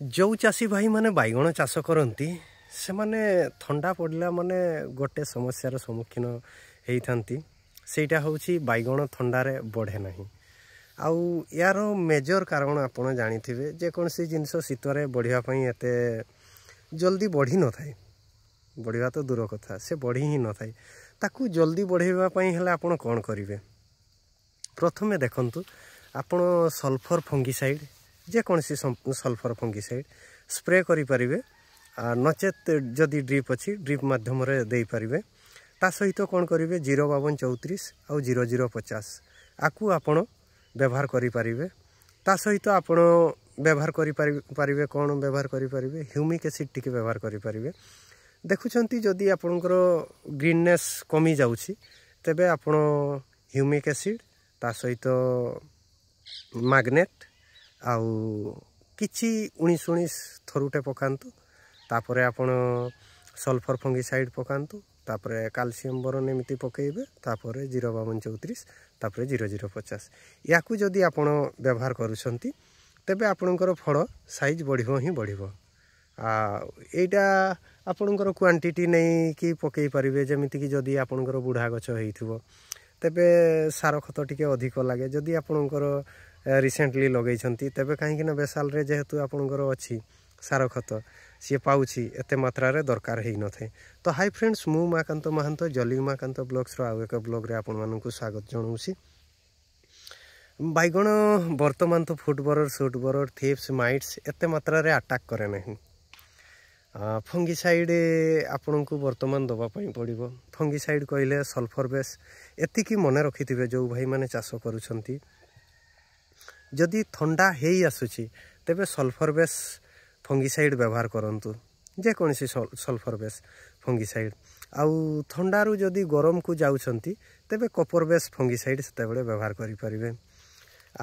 जो चाषी भाई माने बैगण चाष करती से माने थंडा पड़ला माने गोटे समस्यार सम्मुखीन होती सेटा हूँ बैगण थंडारे बढ़े ना आउ यार मेजर कारण आपड़ जानी जेकोसी जिनस शीतरे बढ़ापी एत जल्दी बढ़ी न थाए बढ़िया तो दूर कथा से बढ़ी ही न थाए ताकू जल्दी बढ़ावाई हेले आपण कौन करेंगे प्रथमे देखंतु आपण सल्फर फंगिसाइड जेकोसी सल्फर फंगिसाइड स्प्रे करें नचेत जदि ड्रिप अच्छी ड्रिप मध्यम दे पारे ता सहित कौन करेंगे 05234 आउ 0050 आकु आपण व्यवहार करें ता सहित आपण व्यवहार करें कौन व्यवहार करें ह्यूमिक एसिड टिके व्यवहार करें देखुंत जदि आपणकर ग्रीननेस कमी जाऊँगी तेबे आपण ह्यूमिक एसिड ता सहित मैग्नेट आउ किछि 19 थरुटे पकातु तापर आपण सल्फर फंगिसाइड पकातु तापर कैल्शियम बोरोन एमती पकेबे तापर 05234 तापर 0050 याकू जदि आपण व्यवहार करूछंती तेबे आपणकर फल साइज बढ़िबो ही बढ़िबो एटा आपणकर क्वांटिटी नहीं कि पकई पारिबे जेमिति कि जदि आपणकर बुढ़ा गछ हेइथिबो तेबे सार खत टिके अधिक लगे जदि आपणकर रिसेंटली लगई तेबे कहीं ना बेसाल रे जेहेतु आपणकर अच्छी सार खत सी पाउछि एते मात्रा रे दरकार हेइ न थाए तो हाय फ्रेंड्स मु उमाकांत महांत जली उमाकांत ब्लॉग्स रो आउ एक ब्लॉग रे आपण मानकु स्वागत जणाउछि बैगण वर्तमान तो फुट बरर सुट बरर थीप्स माइट्स एते मात्रा रे अटैक करे नहीं फंगिसाइड आपण को वर्तमान दबा पई पड़िबो फंगिसाइड कहले सल्फर बेस एतिकी मन रखिथिबे जो भाई माने चाष करूछंती जदि ठंडा हेई आसुछि तेबे सल्फर बेस फंगिसाइड व्यवहार करंतु जेकोसी सल्फर बेस फंगिसाइड आउ ठंडारू जदि गरम को जाउछंती तेबे कपर बेस फंगिसाइड सेतेबेले व्यवहार करि परिबे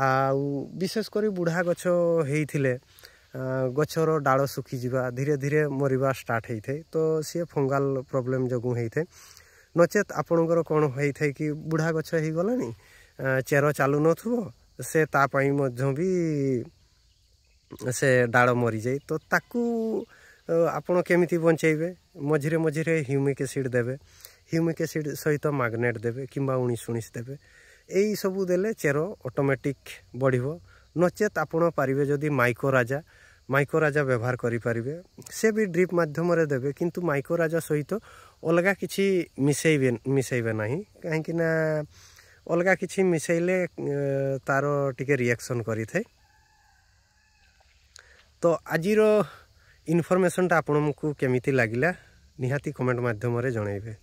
आउ विशेष करी बुढ़ा गछ हेइथिले गछर डाल सुखी जावा धीरे धीरे मरिबा स्टार्ट होता है तो सी फंगाल प्रॉब्लम जगू होता है नचेत आपणकर कौन होता है कि बुढ़ा गछ हो गलानी चेर चालू नथुबो से तापाई मध्य भी से डाल मरी जाए तो ताकू आपण केमिति बंचेबे मझिरे मझिरे ह्यूमिक एसिड देबे ह्यूमिक एसिड सहित मैग्नेट देबे किंबा 19 देबे एई सबू देले चेर ऑटोमेटिक बढ़िबो नचेत आपण पारिबे जदि माइकोराजा व्यवहार करें से भी ड्रिप माध्यम देवे किंतु माइकोराजा सहित अलगा किछि मिसेबे नहीं कहीं ना अलगा किछि मिसेले तार टिके रिएक्शन करि थाए तो आजिर इनफॉरमेशन टा आपन को केमिति लागिला निहाती कमेंट माध्यम रे जणाइबे।